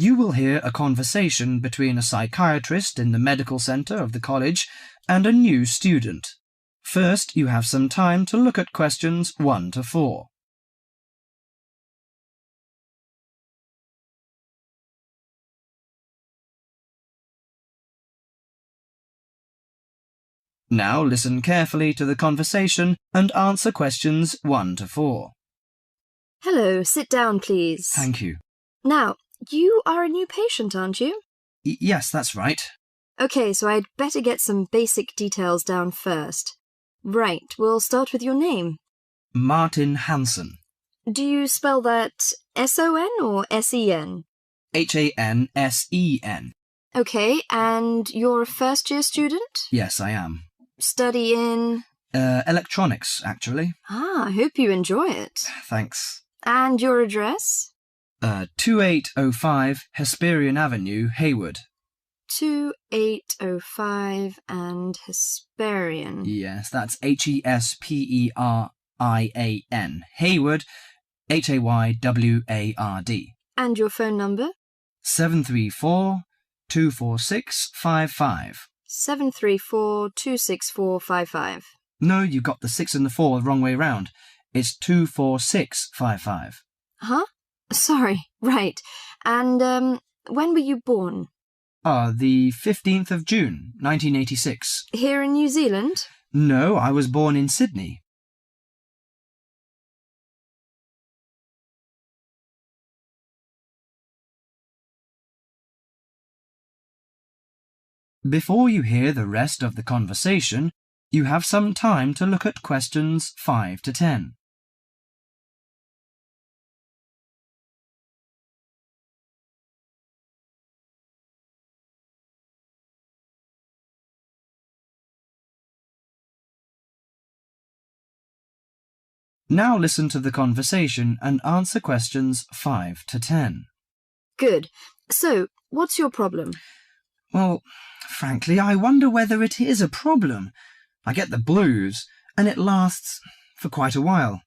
You will hear a conversation between a psychiatrist in the medical centre of the college and a new student. First, you have some time to look at questions 1 to 4. Now listen carefully to the conversation and answer questions 1 to 4. Hello, sit down, please. Thank you. Now, you are a new patient, aren't you? Yes, that's right. OK, so I'd better get some basic details down first. Right, we'll start with your name. Martin Hansen. Do you spell that S-O-N or S-E-N? Hansen. OK, and you're a first-year student? Yes, I am. Study in? Electronics, actually. I hope you enjoy it. Thanks. And your address? 2805 Hesperian Avenue, Hayward. 2805 and Hesperian. Yes, that's Hesperian. Hayward, Hayward. And your phone number? 734-246-55. 734-264-55. No, you got the 6 and the 4 the wrong way round. It's 24655. Huh? Sorry, right. And, when were you born? The 15th of June, 1986. Here in New Zealand? No, I was born in Sydney. Before you hear the rest of the conversation, you have some time to look at questions 5 to 10. Now listen to the conversation and answer questions 5 to 10. Good. So, what's your problem? Well, frankly, I wonder whether it is a problem. I get the blues, and it lasts for quite a while.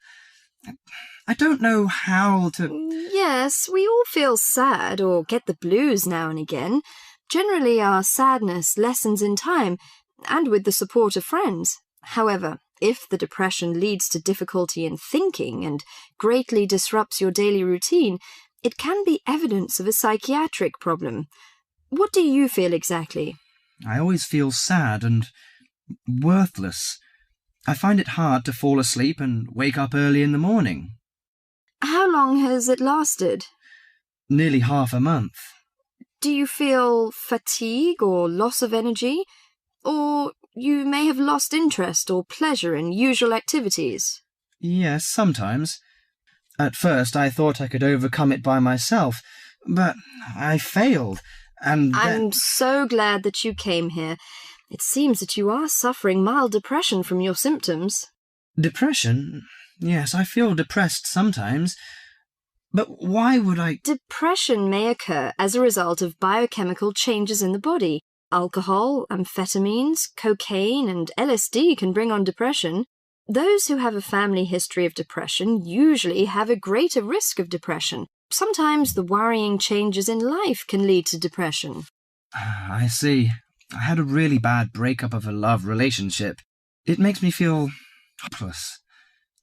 I don't know how to... Yes, we all feel sad or get the blues now and again. Generally, our sadness lessens in time, and with the support of friends. However, if the depression leads to difficulty in thinking and greatly disrupts your daily routine, it can be evidence of a psychiatric problem. What do you feel exactly? I always feel sad and worthless. I find it hard to fall asleep and wake up early in the morning. How long has it lasted? Nearly half a month. Do you feel fatigue or loss of energy? Or you may have lost interest or pleasure in usual activities? Yes, sometimes. At first I thought I could overcome it by myself, but I failed, and I'm so glad that you came here. It seems that you are suffering mild depression from your symptoms. Depression? Yes, I feel depressed sometimes. But why would I... Depression may occur as a result of biochemical changes in the body. Alcohol, amphetamines, cocaine, and LSD can bring on depression. Those who have a family history of depression usually have a greater risk of depression. Sometimes the worrying changes in life can lead to depression. I see. I had a really bad breakup of a love relationship. It makes me feel hopeless.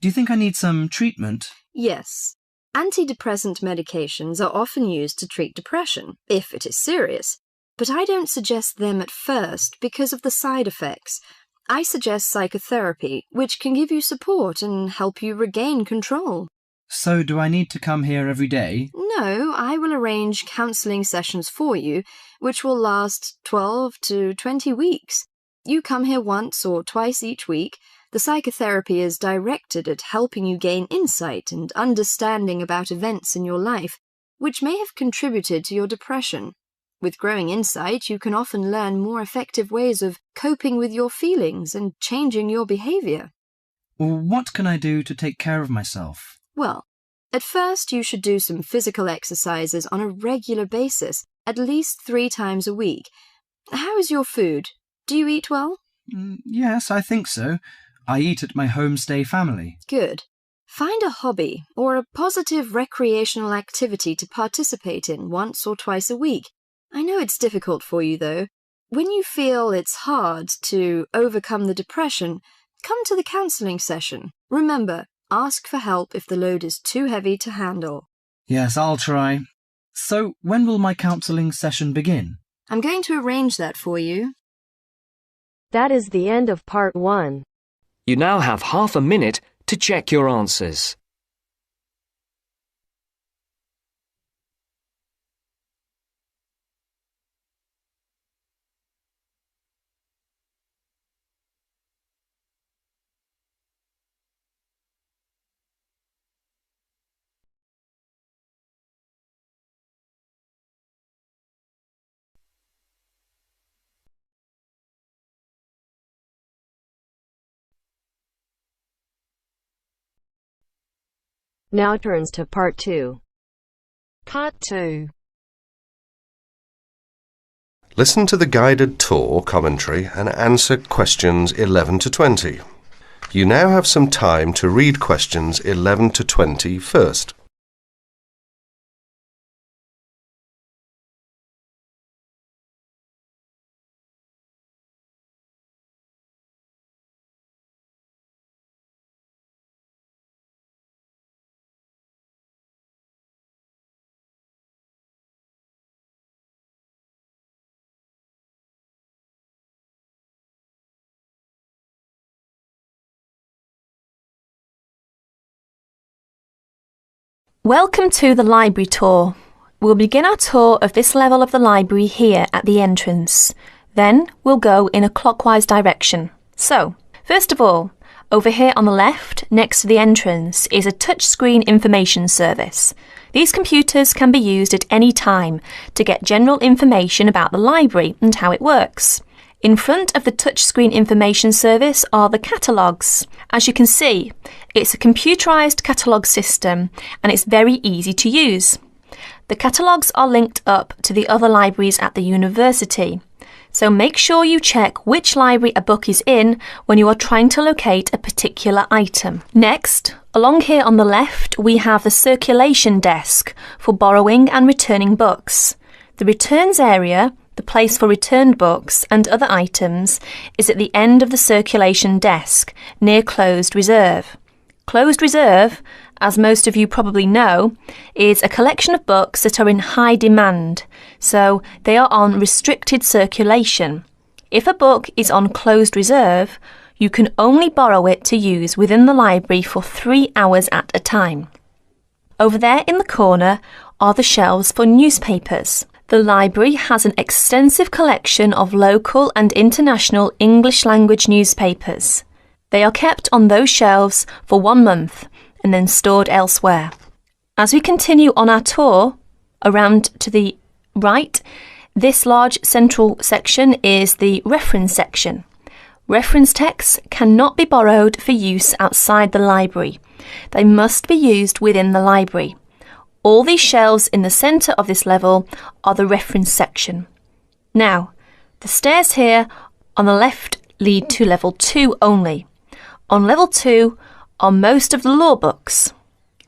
Do you think I need some treatment? Yes. Antidepressant medications are often used to treat depression, if it is serious. But I don't suggest them at first because of the side effects. I suggest psychotherapy, which can give you support and help you regain control. So do I need to come here every day? No, I will arrange counselling sessions for you, which will last 12 to 20 weeks. You come here once or twice each week. The psychotherapy is directed at helping you gain insight and understanding about events in your life, which may have contributed to your depression. With growing insight, you can often learn more effective ways of coping with your feelings and changing your behaviour. What can I do to take care of myself? Well, at first you should do some physical exercises on a regular basis, at least 3 times a week. How is your food? Do you eat well? Yes, I think so. I eat at my homestay family. Good. Find a hobby or a positive recreational activity to participate in once or twice a week. I know it's difficult for you, though. When you feel it's hard to overcome the depression, come to the counselling session. Remember, ask for help if the load is too heavy to handle. Yes, I'll try. So, when will my counselling session begin? I'm going to arrange that for you. That is the end of part 1. You now have half a minute to check your answers. Now turns to part 2. Part 2. Listen to the guided tour commentary and answer questions 11 to 20. You now have some time to read questions 11 to 20 first. Welcome to the library tour. We'll begin our tour of this level of the library here at the entrance. Then we'll go in a clockwise direction. So, first of all, over here on the left, next to the entrance, is a touchscreen information service. These computers can be used at any time to get general information about the library and how it works. In front of the touchscreen information service are the catalogues. As you can see, it's a computerised catalogue system and it's very easy to use. The catalogues are linked up to the other libraries at the university, so make sure you check which library a book is in when you are trying to locate a particular item. Next, along here on the left, we have the circulation desk for borrowing and returning books. The returns area, the place for returned books and other items, is at the end of the circulation desk, near closed reserve. Closed reserve, as most of you probably know, is a collection of books that are in high demand, so they are on restricted circulation. If a book is on closed reserve, you can only borrow it to use within the library for 3 hours at a time. Over there in the corner are the shelves for newspapers. The library has an extensive collection of local and international English language newspapers. They are kept on those shelves for 1 month and then stored elsewhere. As we continue on our tour, around to the right, this large central section is the reference section. Reference texts cannot be borrowed for use outside the library. They must be used within the library. All these shelves in the centre of this level are the reference section. Now, the stairs here on the left lead to level 2 only. On level 2 are most of the law books.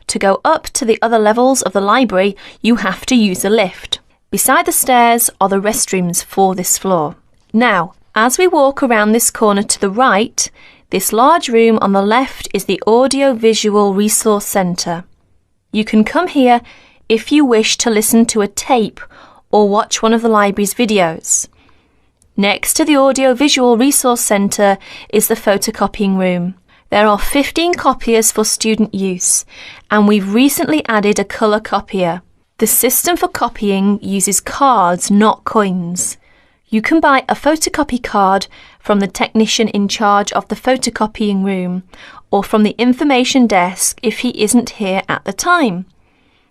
To go up to the other levels of the library, you have to use a lift. Beside the stairs are the restrooms for this floor. Now, as we walk around this corner to the right, this large room on the left is the Audio-Visual Resource Centre. You can come here if you wish to listen to a tape or watch one of the library's videos. Next to the Audio-Visual Resource Centre is the photocopying room. There are 15 copiers for student use, and we've recently added a colour copier. The system for copying uses cards, not coins. You can buy a photocopy card from the technician in charge of the photocopying room or from the information desk if he isn't here at the time.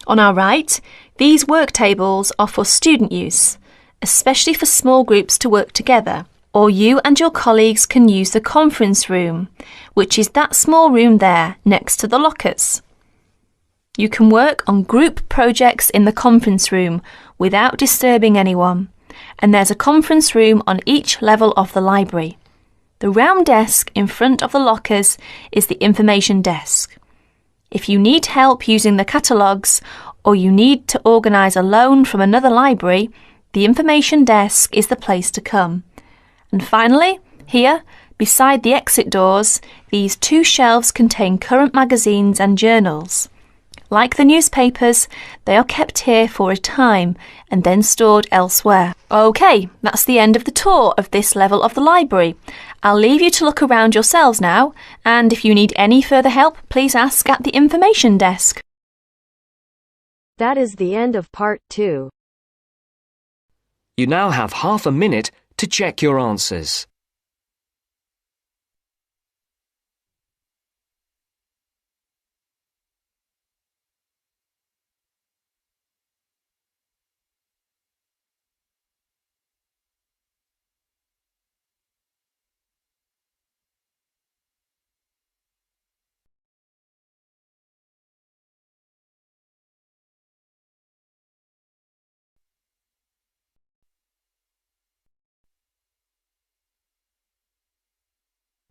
On our right, these work tables are for student use, especially for small groups to work together, or you and your colleagues can use the conference room, which is that small room there next to the lockers. You can work on group projects in the conference room without disturbing anyone, and there's a conference room on each level of the library. The round desk in front of the lockers is the information desk. If you need help using the catalogues, or you need to organise a loan from another library, the information desk is the place to come. And finally, here, beside the exit doors, these two shelves contain current magazines and journals. Like the newspapers, they are kept here for a time and then stored elsewhere. OK, that's the end of the tour of this level of the library. I'll leave you to look around yourselves now, and if you need any further help, please ask at the information desk. That is the end of part 2. You now have half a minute to check your answers.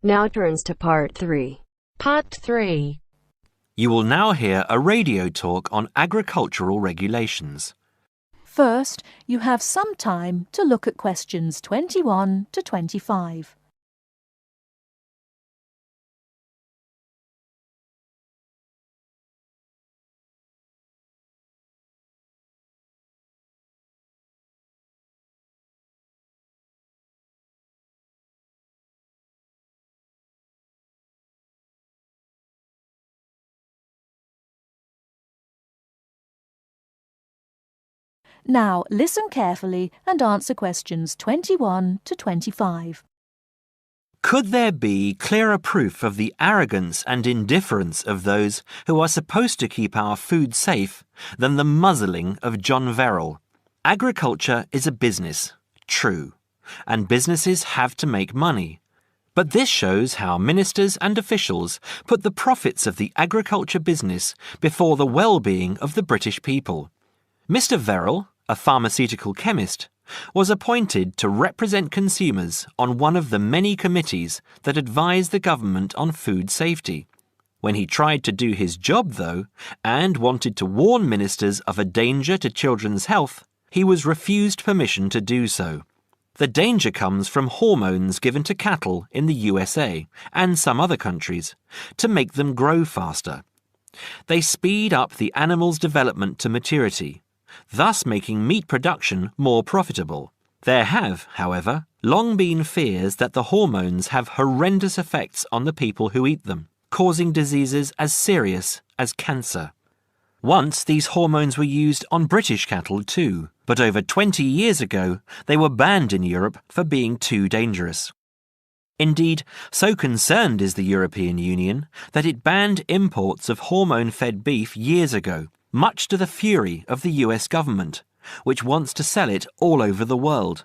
Now turns to part 3. Part 3. You will now hear a radio talk on agricultural regulations. First, you have some time to look at questions 21 to 25. Now listen carefully and answer questions 21 to 25. Could there be clearer proof of the arrogance and indifference of those who are supposed to keep our food safe than the muzzling of John Verrill? Agriculture is a business, true, and businesses have to make money. But this shows how ministers and officials put the profits of the agriculture business before the well-being of the British people. Mr. Verrill, a pharmaceutical chemist, was appointed to represent consumers on one of the many committees that advise the government on food safety. When he tried to do his job, though, and wanted to warn ministers of a danger to children's health, he was refused permission to do so. The danger comes from hormones given to cattle in the USA and some other countries to make them grow faster. They speed up the animal's development to maturity, thus making meat production more profitable. There have, however, long been fears that the hormones have horrendous effects on the people who eat them, causing diseases as serious as cancer. Once these hormones were used on British cattle too, but over 20 years ago they were banned in Europe for being too dangerous. Indeed, so concerned is the European Union that it banned imports of hormone-fed beef years ago, much to the fury of the US government, which wants to sell it all over the world.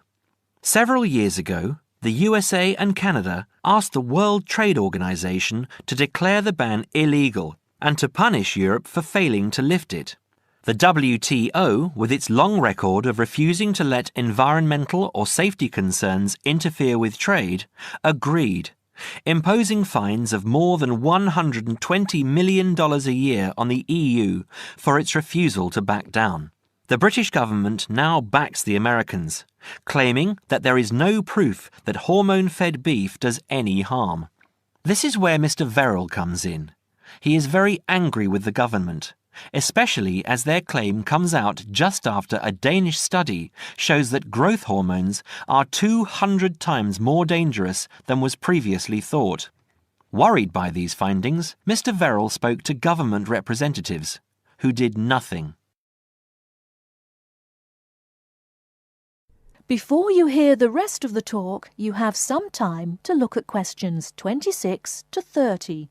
Several years ago, the USA and Canada asked the World Trade Organization to declare the ban illegal and to punish Europe for failing to lift it. The WTO, with its long record of refusing to let environmental or safety concerns interfere with trade, agreed, imposing fines of more than $120 million a year on the EU for its refusal to back down. The British government now backs the Americans, claiming that there is no proof that hormone-fed beef does any harm. This is where Mr. Verrill comes in. He is very angry with the government, especially as their claim comes out just after a Danish study shows that growth hormones are 200 times more dangerous than was previously thought. Worried by these findings, Mr. Verrill spoke to government representatives, who did nothing. Before you hear the rest of the talk, you have some time to look at questions 26 to 30.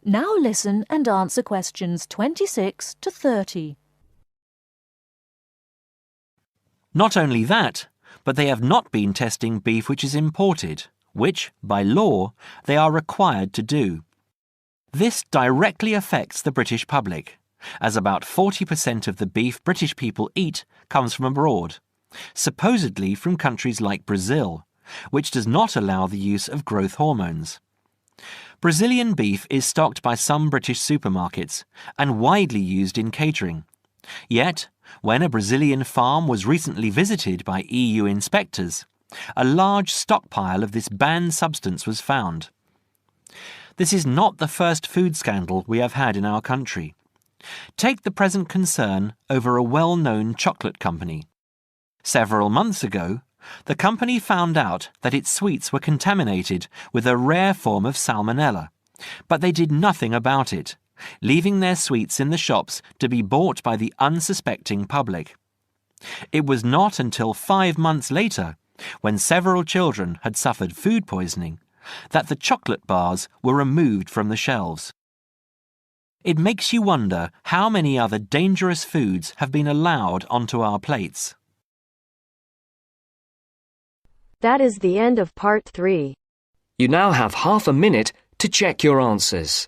Now listen and answer questions 26 to 30. Not only that, but they have not been testing beef which is imported, which, by law, they are required to do. This directly affects the British public, as about 40% of the beef British people eat comes from abroad, supposedly from countries like Brazil, which does not allow the use of growth hormones. Brazilian beef is stocked by some British supermarkets and widely used in catering. Yet, when a Brazilian farm was recently visited by EU inspectors, a large stockpile of this banned substance was found. This is not the first food scandal we have had in our country. Take the present concern over a well-known chocolate company. Several months ago, the company found out that its sweets were contaminated with a rare form of salmonella, but they did nothing about it, leaving their sweets in the shops to be bought by the unsuspecting public. It was not until 5 months later, when several children had suffered food poisoning, that the chocolate bars were removed from the shelves. It makes you wonder how many other dangerous foods have been allowed onto our plates. That is the end of part 3. You now have half a minute to check your answers.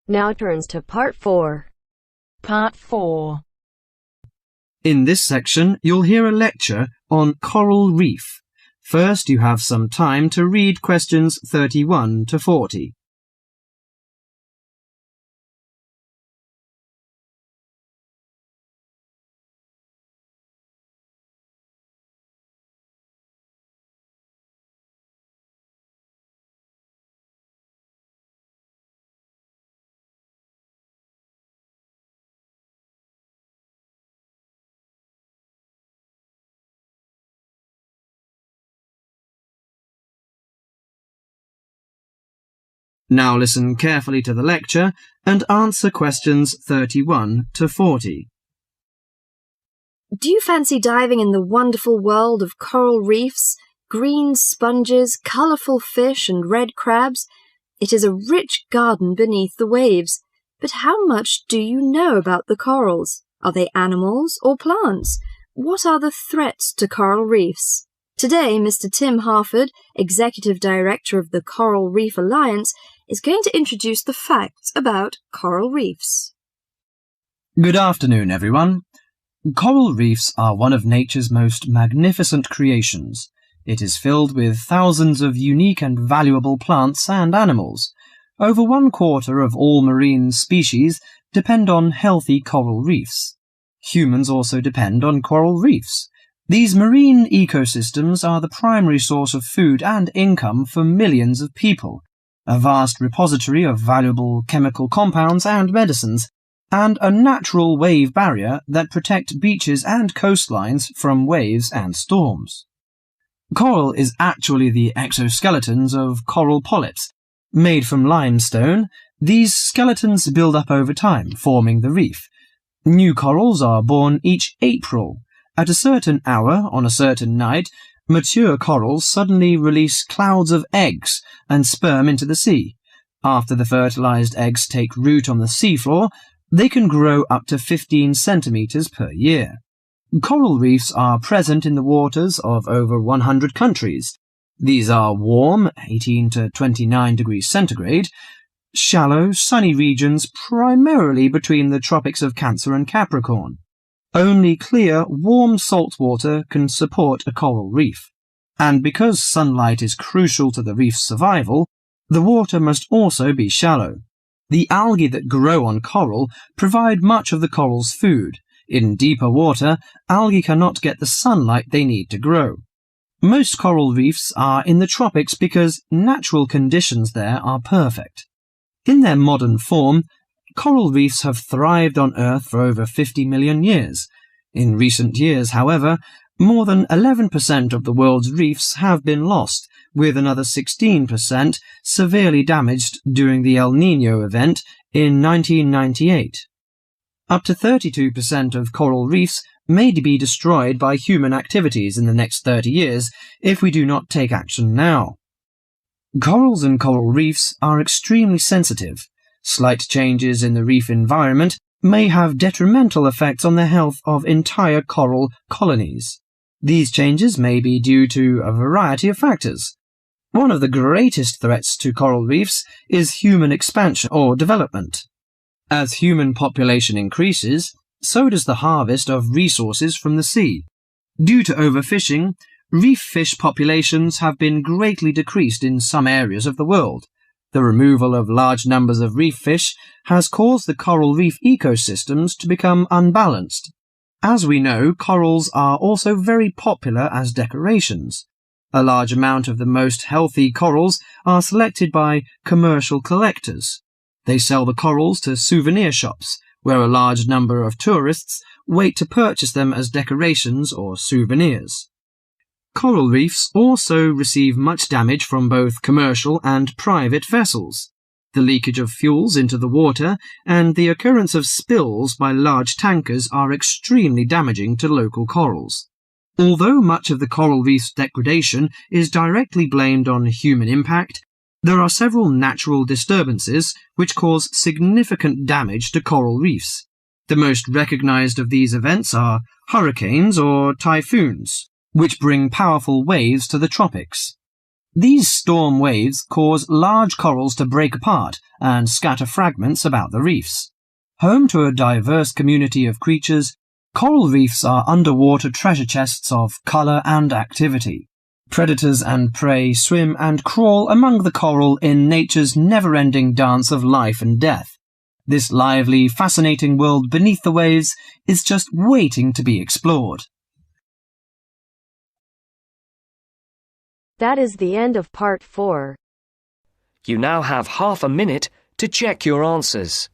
Now turns to part 4. Part 4. In this section, you'll hear a lecture on coral reef. First, you have some time to read questions 31 to 40. Now listen carefully to the lecture and answer questions 31 to 40. Do you fancy diving in the wonderful world of coral reefs, green sponges, colourful fish and red crabs? It is a rich garden beneath the waves. But how much do you know about the corals? Are they animals or plants? What are the threats to coral reefs? Today, Mr. Tim Harford, Executive Director of the Coral Reef Alliance, is going to introduce the facts about coral reefs. Good afternoon, everyone. Coral reefs are one of nature's most magnificent creations. It is filled with thousands of unique and valuable plants and animals. Over 1/4 of all marine species depend on healthy coral reefs. Humans also depend on coral reefs. These marine ecosystems are the primary source of food and income for millions of people, a vast repository of valuable chemical compounds and medicines, and a natural wave barrier that protect beaches and coastlines from waves and storms. Coral is actually the exoskeletons of coral polyps. Made from limestone, these skeletons build up over time, forming the reef. New corals are born each April. At a certain hour, on a certain night, mature corals suddenly release clouds of eggs and sperm into the sea. After the fertilized eggs take root on the seafloor, they can grow up to 15 centimeters per year. Coral reefs are present in the waters of over 100 countries. These are warm, 18 to 29 degrees centigrade, shallow, sunny regions primarily between the tropics of Cancer and Capricorn. Only clear, warm salt water can support a coral reef. And because sunlight is crucial to the reef's survival, the water must also be shallow. The algae that grow on coral provide much of the coral's food. In deeper water, algae cannot get the sunlight they need to grow. Most coral reefs are in the tropics because natural conditions there are perfect. In their modern form, coral reefs have thrived on Earth for over 50 million years. In recent years, however, more than 11% of the world's reefs have been lost, with another 16% severely damaged during the El Niño event in 1998. Up to 32% of coral reefs may be destroyed by human activities in the next 30 years if we do not take action now. Corals and coral reefs are extremely sensitive. Slight changes in the reef environment may have detrimental effects on the health of entire coral colonies. These changes may be due to a variety of factors. One of the greatest threats to coral reefs is human expansion or development. As human population increases, so does the harvest of resources from the sea. Due to overfishing, reef fish populations have been greatly decreased in some areas of the world. The removal of large numbers of reef fish has caused the coral reef ecosystems to become unbalanced. As we know, corals are also very popular as decorations. A large amount of the most healthy corals are selected by commercial collectors. They sell the corals to souvenir shops, where a large number of tourists wait to purchase them as decorations or souvenirs. Coral reefs also receive much damage from both commercial and private vessels. The leakage of fuels into the water and the occurrence of spills by large tankers are extremely damaging to local corals. Although much of the coral reef's degradation is directly blamed on human impact, there are several natural disturbances which cause significant damage to coral reefs. The most recognized of these events are hurricanes or typhoons, which bring powerful waves to the tropics. These storm waves cause large corals to break apart and scatter fragments about the reefs. Home to a diverse community of creatures, coral reefs are underwater treasure chests of colour and activity. Predators and prey swim and crawl among the coral in nature's never-ending dance of life and death. This lively, fascinating world beneath the waves is just waiting to be explored. That is the end of part 4. You now have half a minute to check your answers.